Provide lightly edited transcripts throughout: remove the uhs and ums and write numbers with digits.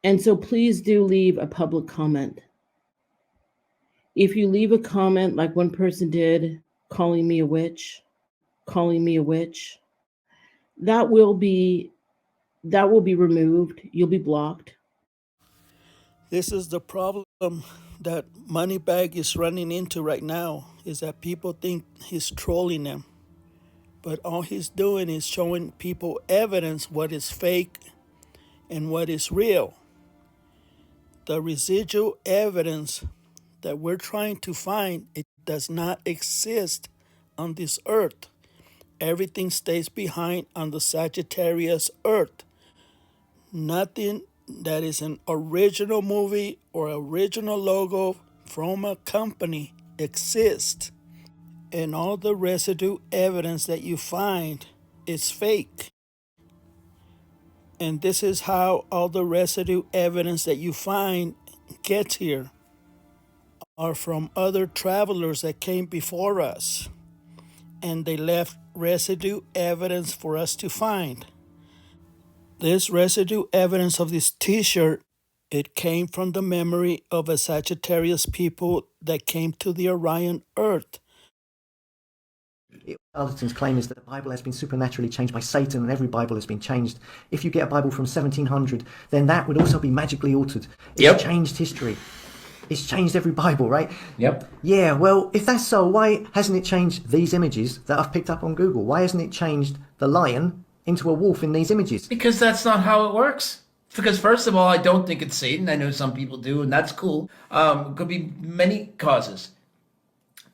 And so please do leave a public comment. If you leave a comment like one person did, calling me a witch, that will be removed. You'll be blocked. This is the problem that Moneybag is running into right now, is that people think he's trolling them. But all he's doing is showing people evidence what is fake and what is real. The residual evidence that we're trying to find, it does not exist on this earth. Everything stays behind on the Sagittarius earth. Nothing that is an original movie or original logo from a company exists. And all the residue evidence that you find is fake. And this is how all the residue evidence that you find gets here are from other travelers that came before us. And they left residue evidence for us to find. This residue evidence of this t-shirt, it came from the memory of a Sagittarius people that came to the Orion Earth. Alderton's claim is that the Bible has been supernaturally changed by Satan, and every Bible has been changed. If you get a Bible from 1700, then that would also be magically altered. It's changed history. It's changed every Bible, right? Yep. Yeah, well, if that's so, why hasn't it changed these images that I've picked up on Google? Why hasn't it changed the lion into a wolf in these images? Because that's not how it works. Because first of all, I don't think it's Satan. I know some people do, and that's cool. It could be many causes.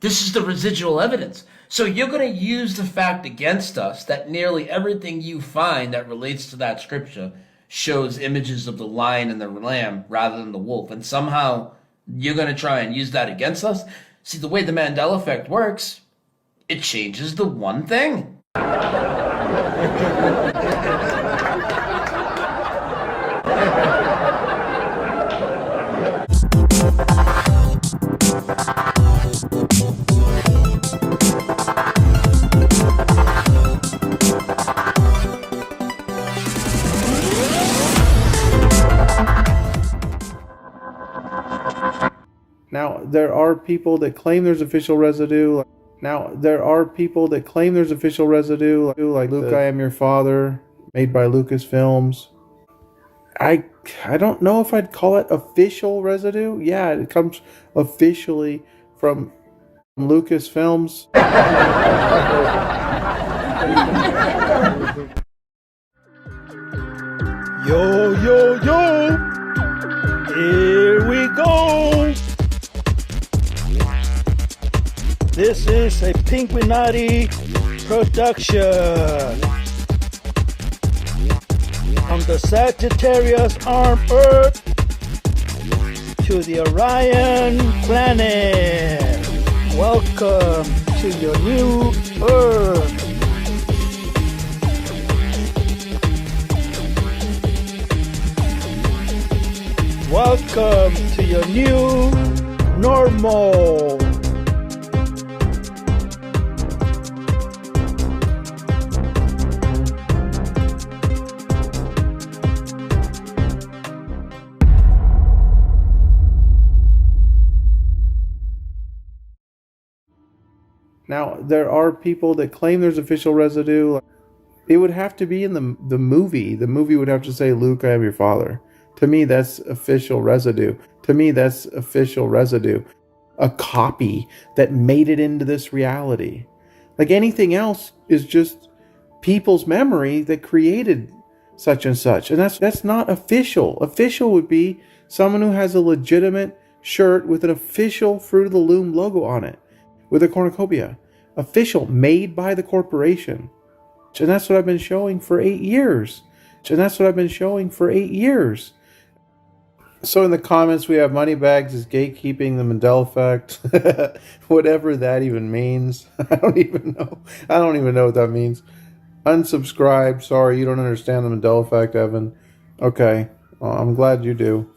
This is the residual evidence. So you're going to use the fact against us that nearly everything you find that relates to that scripture shows images of the lion and the lamb rather than the wolf. And somehow you're going to try and use that against us? See, the way the Mandela effect works, it changes the one thing. Now, there are people that claim there's official residue. Like Luke, I Am Your Father, made by Lucasfilms. I don't know if I'd call it official residue. Yeah, it comes officially from Lucasfilms. Yo, yo, yo! Here we go! This is a Pinkwinati production from the Sagittarius arm Earth to the Orion planet. Welcome to your new Earth. Welcome to your new normal. Now, there are people that claim there's official residue. It would have to be in the movie. The movie would have to say, Luke, I Am Your Father. To me, that's official residue. A copy that made it into this reality. Like anything else is just people's memory that created such and such. And that's not official. Official would be someone who has a legitimate shirt with an official Fruit of the Loom logo on it, with a cornucopia. Official, made by the corporation. And that's what I've been showing for 8 years. So in the comments we have Moneybags is gatekeeping the Mandela effect. Whatever that even means. I don't even know what that means. Unsubscribe. Sorry, you don't understand the Mandela effect, Evan. Okay. Well, I'm glad you do.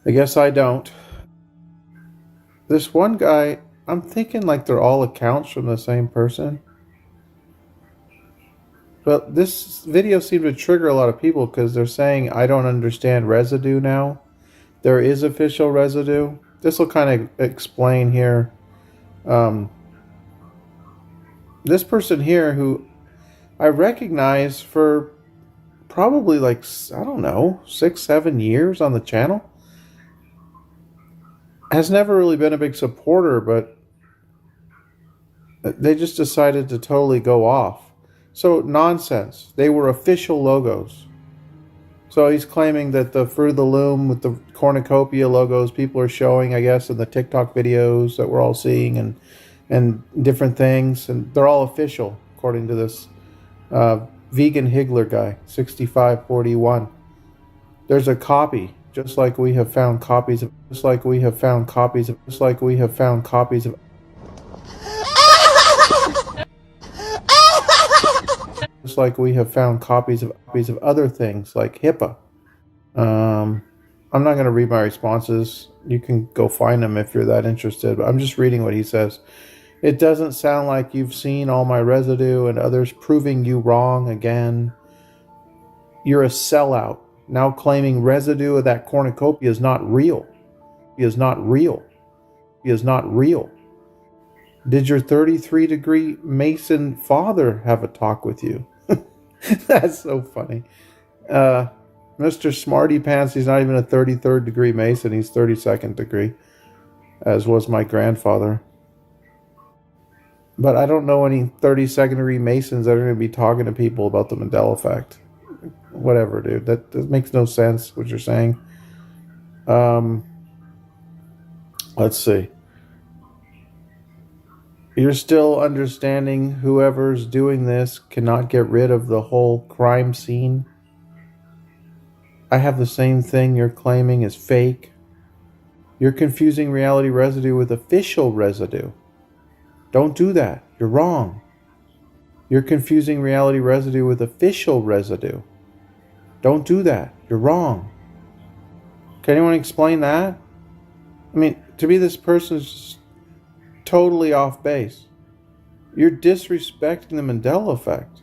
I guess I don't. This one guy, I'm thinking like they're all accounts from the same person. But this video seemed to trigger a lot of people because they're saying, I don't understand residue now. There is official residue. This will kind of explain here. This person here who I recognize for probably like, I don't know, 6-7 years on the channel, has never really been a big supporter, but they just decided to totally go off. So nonsense. They were official logos. So he's claiming that the Fruit of the Loom with the cornucopia logos people are showing, I guess, in the TikTok videos that we're all seeing and different things. And they're all official, according to this vegan higgler guy, 6541. There's a copy, just like we have found copies of, just like we have found copies of, just like we have found copies of, just like we have found copies of other things like HIPAA. I'm not going to read my responses. You can go find them if you're that interested, but I'm just reading what he says. It doesn't sound like you've seen all my residue and others proving you wrong again. You're a sellout, now claiming residue of that cornucopia is not real. Is not real. Is not real. Did your 33-degree Mason father have a talk with you? That's so funny. Mr. Smarty Pants, he's not even a 33rd degree Mason, he's 32nd degree, as was my grandfather. But I don't know any 32nd degree Masons that are going to be talking to people about the Mandela effect. Whatever, dude. That makes no sense, what you're saying. Let's see. You're still understanding whoever's doing this cannot get rid of the whole crime scene. I have the same thing you're claiming is fake. You're confusing reality residue with official residue. Don't do that. You're wrong. You're confusing reality residue with official residue. Don't do that. You're wrong. Can anyone explain that? I mean, to me, this person is just totally off base. You're disrespecting the Mandela effect.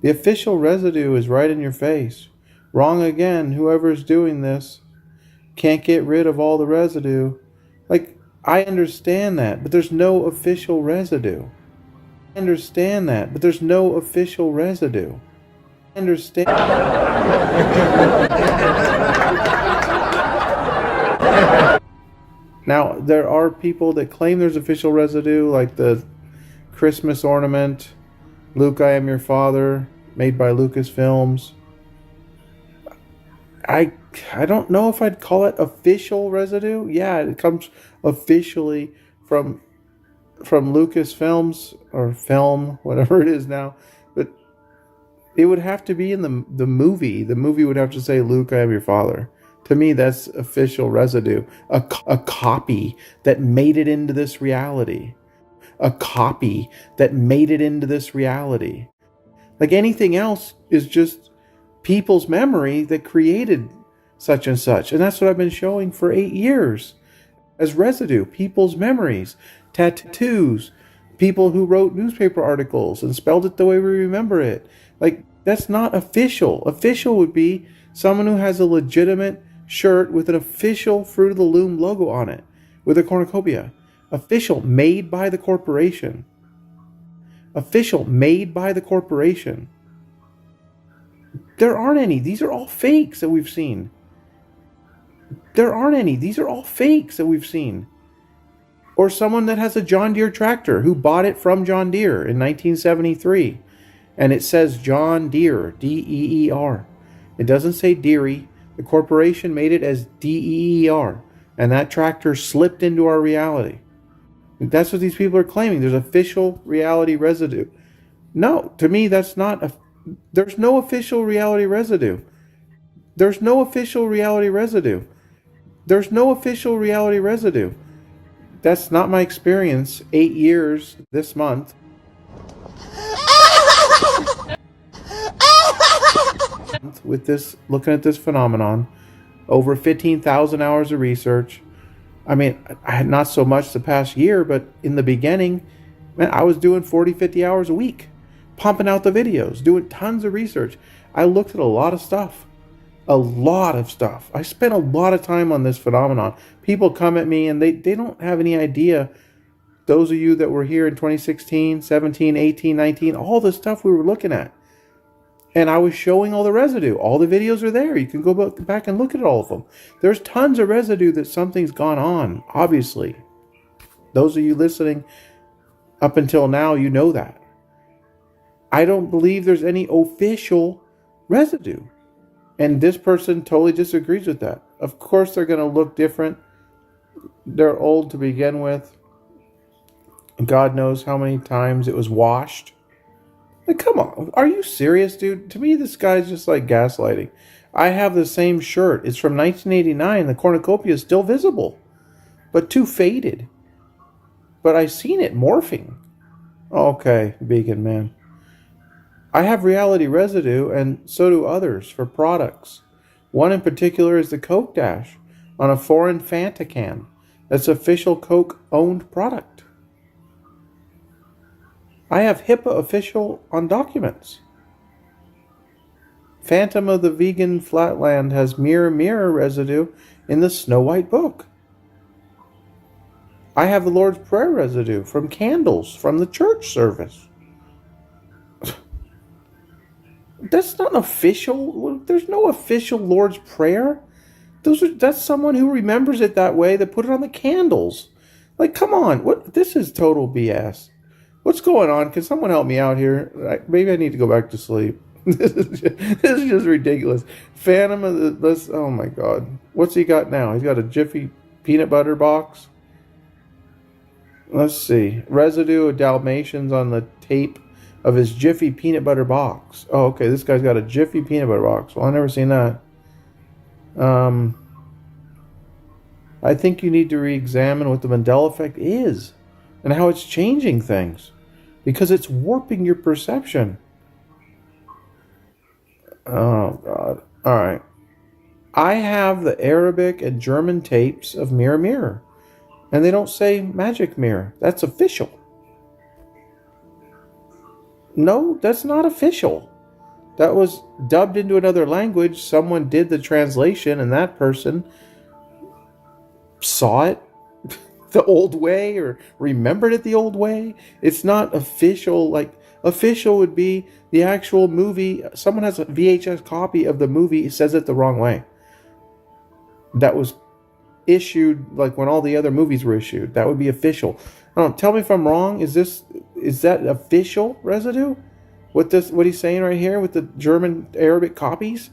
The official residue is right in your face. Wrong again. Whoever's doing this can't get rid of all the residue. Like, I understand that, but there's no official residue. I understand that, but there's no official residue. I understand. Now, there are people that claim there's official residue, like the Christmas ornament, Luke, I Am Your Father, made by Lucasfilms. I don't know if I'd call it official residue. Yeah, it comes officially from Lucasfilms or film, whatever it is now. But it would have to be in the movie. The movie would have to say, Luke, I Am Your Father. To me, that's official residue. A copy that made it into this reality. A copy that made it into this reality. Like anything else is just people's memory that created such and such. And that's what I've been showing for 8 years. As residue, people's memories, tattoos, people who wrote newspaper articles and spelled it the way we remember it. Like, that's not official. Official would be someone who has a legitimate shirt with an official Fruit of the Loom logo on it, with a cornucopia. Official, made by the corporation. Official, made by the corporation. There aren't any. These are all fakes that we've seen. There aren't any. These are all fakes that we've seen. Or someone that has a John Deere tractor who bought it from John Deere in 1973. And it says John Deere, D-E-E-R. It doesn't say Deere. The corporation made it as D-E-E-R. And that tractor slipped into our reality. That's what these people are claiming. There's official reality residue. No, to me, that's not. There's no official reality residue. There's no official reality residue. There's no official reality residue. That's not my experience. 8 years this month. With this, looking at this phenomenon, over 15,000 hours of research. I mean, I had not so much the past year, but in the beginning, man, I was doing 40, 50 hours a week. pumping out the videos, doing tons of research. I looked at a lot of stuff. A lot of stuff. I spent a lot of time on this phenomenon. People come at me and they don't have any idea. Those of you that were here in 2016, 17, 18, 19, all the stuff we were looking at. And I was showing all the residue. All the videos are there. You can go back and look at all of them. There's tons of residue that something's gone on, obviously. Those of you listening up until now, you know that. I don't believe there's any official residue. And this person totally disagrees with that. Of course, they're going to look different. They're old to begin with. God knows how many times it was washed. Like, come on. Are you serious, dude? To me, this guy's just like gaslighting. I have the same shirt. It's from 1989. The cornucopia is still visible, but too faded. But I've seen it morphing. Okay, vegan man. I have reality residue, and so do others, for products. One in particular is the Coke Dash on a foreign Fanta can. That's official Coke-owned product. I have HIPAA official on documents. Phantom of the Vegan Flatland has mirror residue in the Snow White book. I have the Lord's Prayer residue from candles from the church service. That's not an official. There's no official Lord's Prayer. That's someone who remembers it that way that put it on the candles. Like, come on. This is total BS. What's going on? Can someone help me out here? Maybe I need to go back to sleep. This is just ridiculous. Phantom of the... Oh, my God. What's he got now? He's got a Jiffy peanut butter box. Let's see. Residue of Dalmatians on the tape of his Jiffy peanut butter box. Oh, okay. This guy's got a Jiffy peanut butter box. Well, I've never seen that. I think you need to re-examine what the Mandela effect is and how it's changing things, because it's warping your perception. Oh, God. All right. I have the Arabic and German tapes of Mirror Mirror, and they don't say magic mirror. That's official. No, that's not official. That was dubbed into another language. Someone did the translation, and that person saw it the old way or remembered it the old way. It's not official. Like, official would be the actual movie. Someone has a VHS copy of the movie, says it the wrong way. That was issued like when all the other movies were issued. That would be official. Tell me if I'm wrong. Is that official residue? What he's saying right here with the German Arabic copies?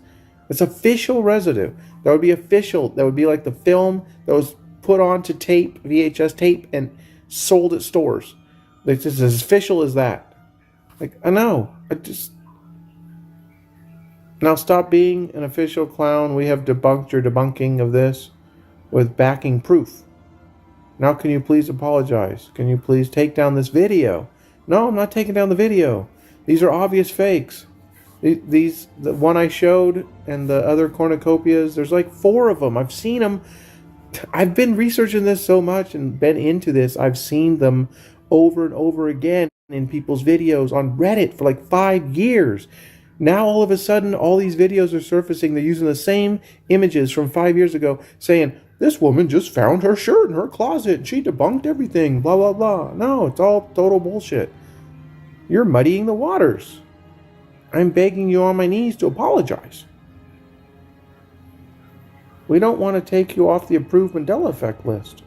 It's official residue. That would be official. That would be like the film that was put onto tape, VHS tape, and sold at stores. It's just as official as that. Like, I know. Now stop being an official clown. We have debunked your debunking of this with backing proof. Now can you please apologize? Can you please take down this video? No, I'm not taking down the video. These are obvious fakes. The one I showed and the other cornucopias, there's like 4 of them. I've seen them. I've been researching this so much and been into this. I've seen them over and over again in people's videos on Reddit for like 5 years. Now all of a sudden, all these videos are surfacing. They're using the same images from 5 years ago, saying, this woman just found her shirt in her closet and she debunked everything, blah, blah, blah. No, it's all total bullshit. You're muddying the waters. I'm begging you on my knees to apologize. We don't want to take you off the approved Mandela effect list.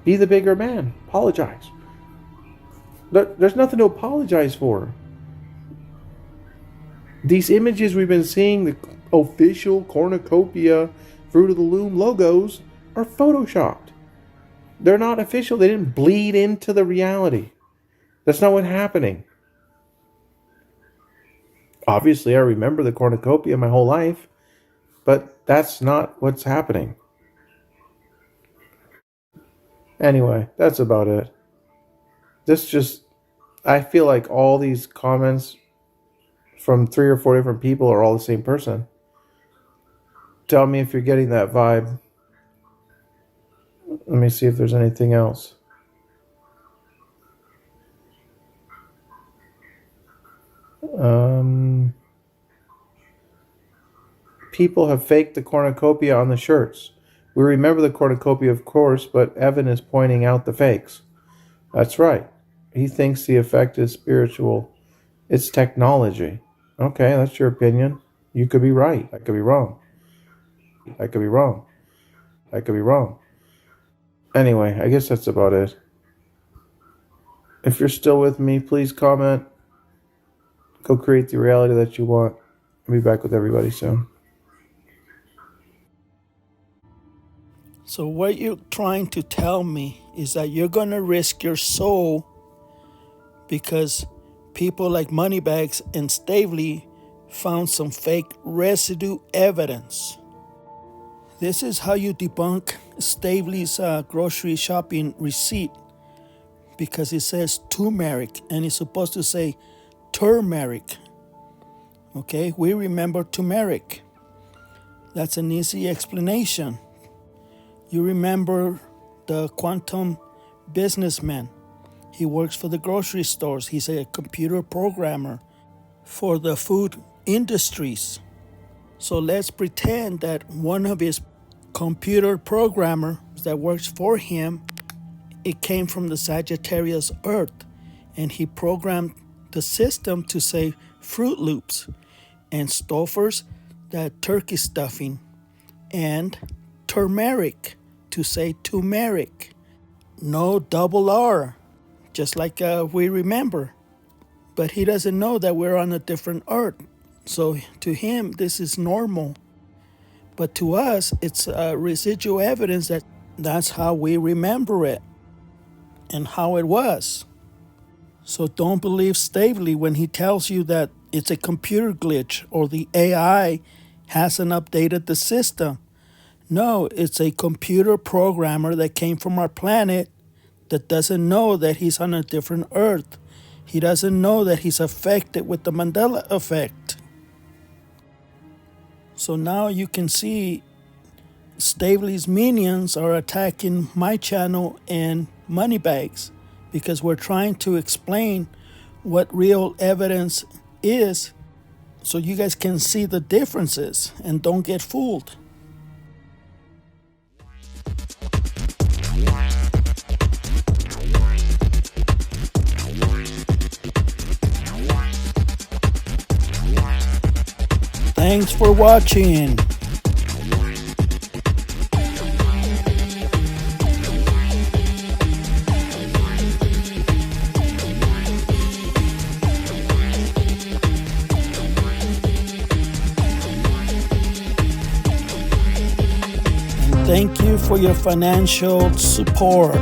Be the bigger man. Apologize. There's nothing to apologize for. These images we've been seeing, the official cornucopia Fruit of the Loom logos, are photoshopped. They're not official. They didn't bleed into the reality. That's not what's happening. Obviously, I remember the cornucopia my whole life, but that's not what's happening. Anyway, that's about it. I feel like all these comments from 3 or 4 different people are all the same person. Tell me if you're getting that vibe. Let me see if there's anything else. People have faked the cornucopia on the shirts. We remember the cornucopia, of course, but Evan is pointing out the fakes. That's right. He thinks the effect is spiritual. It's technology. Okay, that's your opinion. You could be right. I could be wrong. I could be wrong. I could be wrong. Anyway, I guess that's about it. If you're still with me, please comment. Go create the reality that you want. I'll be back with everybody soon. So what you're trying to tell me is that you're going to risk your soul because people like Moneybags and STAVELEY found some fake residue evidence. This is how you debunk STAVELEY's grocery shopping receipt, because it says turmeric and it's supposed to say turmeric. Okay, we remember turmeric. That's an easy explanation. You remember the quantum businessman. He works for the grocery stores. He's a computer programmer for the food industries. So let's pretend that one of his computer programmers that works for him, it came from the Sagittarius Earth, and he programmed the system to say Fruit Loops, and Stouffer's that turkey stuffing, and turmeric to say turmeric. No double R, just like we remember. But he doesn't know that we're on a different earth. So to him, this is normal. But to us, it's residual evidence that that's how we remember it and how it was. So don't believe STAVELEY when he tells you that it's a computer glitch or the AI hasn't updated the system. No, it's a computer programmer that came from our planet that doesn't know that he's on a different earth. He doesn't know that he's affected with the Mandela effect. So now you can see STAVELEY's minions are attacking my channel and Moneybags because we're trying to explain what real evidence is so you guys can see the differences and don't get fooled. Thanks for watching. Thank you for your financial support.